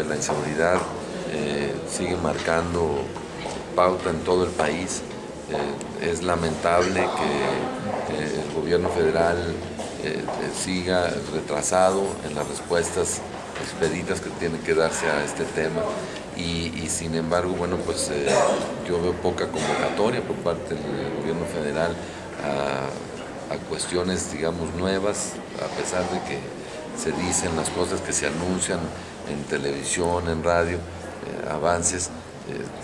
de la inseguridad sigue marcando pauta en todo el país. Es lamentable que el gobierno federal siga retrasado en las respuestas expeditas que tienen que darse a este tema y sin embargo, bueno, pues yo veo poca convocatoria por parte del gobierno federal a cuestiones, digamos, nuevas, a pesar de que se dicen las cosas que se anuncian en televisión, en radio, avances,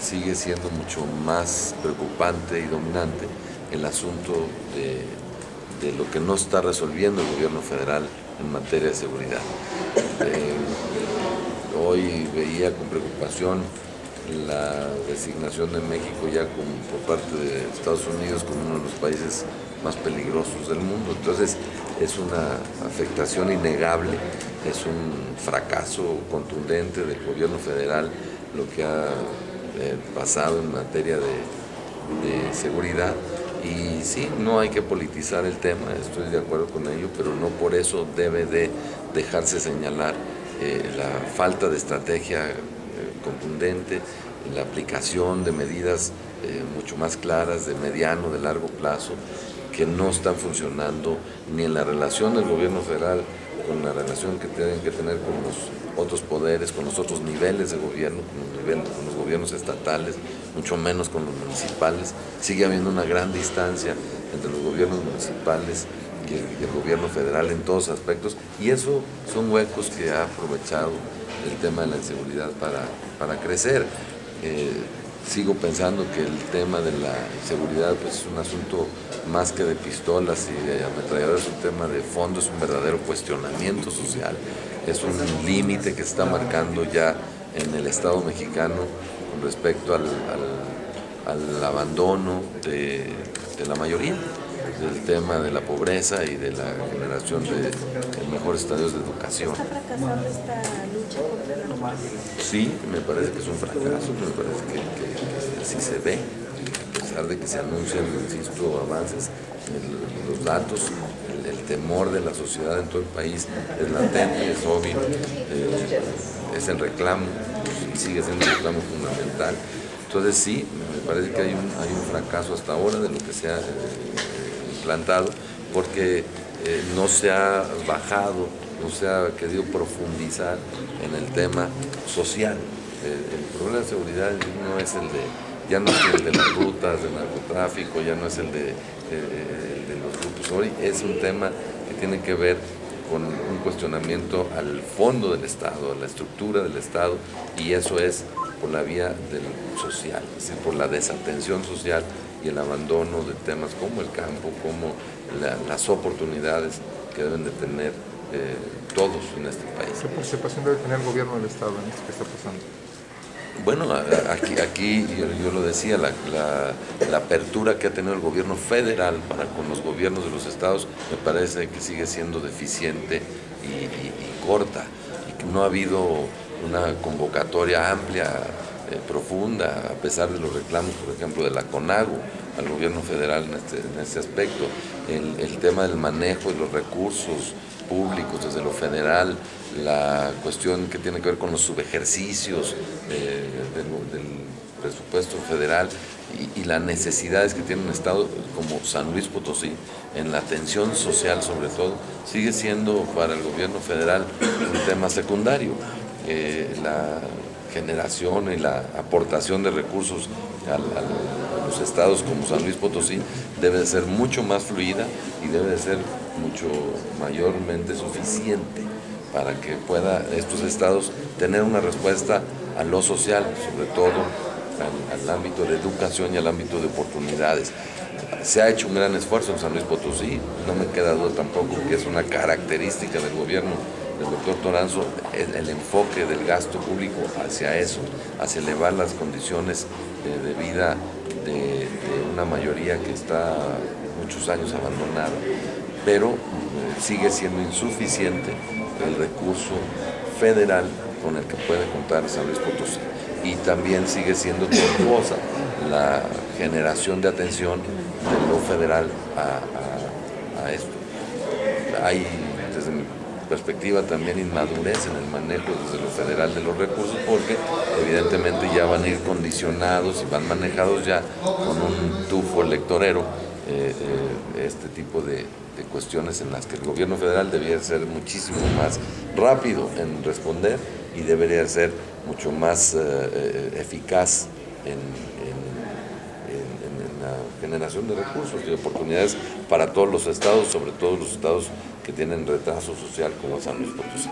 sigue siendo mucho más preocupante y dominante el asunto de lo que no está resolviendo el gobierno federal en materia de seguridad. Hoy veía con preocupación la designación de México ya por parte de Estados Unidos como uno de los países más peligrosos del mundo. Entonces es una afectación innegable, es un fracaso contundente del gobierno federal lo que ha pasado en materia de seguridad. Y sí, no hay que politizar el tema, estoy de acuerdo con ello, pero no por eso debe de dejarse señalar la falta de estrategia contundente, la aplicación de medidas mucho más claras de mediano, de largo plazo, que no están funcionando ni en la relación del gobierno federal con la relación que tienen que tener con los otros poderes, con los otros niveles de gobierno, con los gobiernos estatales, mucho menos con los municipales. Sigue habiendo una gran distancia entre los gobiernos municipales y el gobierno federal en todos aspectos, y eso son huecos que ha aprovechado el tema de la inseguridad para crecer. Sigo pensando que el tema de la seguridad pues, es un asunto más que de pistolas y de ametralladoras, es un tema de fondo, es un verdadero cuestionamiento social, es un límite que se está marcando ya en el Estado mexicano con respecto al abandono de la mayoría, del tema de la pobreza y de la generación de mejores estadios de educación. ¿Está fracasando esta lucha contra la pobreza? Sí, me parece que es un fracaso, me parece que así se ve, a pesar de que se anuncian, insisto, avances, los datos, el temor de la sociedad en todo el país es latente, es obvio, es el reclamo, y sigue siendo un reclamo fundamental. Entonces sí, me parece que hay un fracaso hasta ahora de lo que se ha implantado, porque no se ha bajado, no se ha querido profundizar en el tema social. El problema de seguridad ya no es el de las rutas, del narcotráfico, ya no es el de los grupos. Hoy es un tema que tiene que ver con un cuestionamiento al fondo del Estado, a la estructura del Estado, y eso es por la vía del social, es decir, por la desatención social y el abandono de temas como el campo, como las oportunidades que deben de tener todos en este país. ¿Qué participación debe tener el gobierno del Estado en esto que está pasando? Bueno, aquí yo lo decía, la apertura que ha tenido el gobierno federal para con los gobiernos de los estados me parece que sigue siendo deficiente y corta, y que no ha habido una convocatoria amplia, profunda, a pesar de los reclamos, por ejemplo, de la CONAGO al gobierno federal en este aspecto. El tema del manejo de los recursos públicos desde lo federal, la cuestión que tiene que ver con los subejercicios del presupuesto federal y las necesidades que tiene un estado como San Luis Potosí en la atención social, sobre todo, sigue siendo para el gobierno federal un tema secundario. La generación y la aportación de recursos a los estados como San Luis Potosí debe de ser mucho más fluida y debe de ser mucho mayormente suficiente para que pueda estos estados tener una respuesta a lo social, sobre todo al ámbito de educación y al ámbito de oportunidades. Se ha hecho un gran esfuerzo en San Luis Potosí, no me queda duda tampoco que es una característica del gobierno del doctor Toranzo el enfoque del gasto público hacia eso, hacia elevar las condiciones de vida de una mayoría que está muchos años abandonada, pero sigue siendo insuficiente el recurso federal con el que puede contar San Luis Potosí, y también sigue siendo tortuosa la generación de atención de lo federal a esto. Hay, desde mi perspectiva también inmadurez en el manejo desde lo federal de los recursos, porque evidentemente ya van a ir condicionados y van manejados ya con un tufo electorero este tipo de cuestiones en las que el gobierno federal debería ser muchísimo más rápido en responder y debería ser mucho más eficaz en la generación de recursos y oportunidades para todos los estados, sobre todo los estados que tienen retraso social como San Luis Potosí.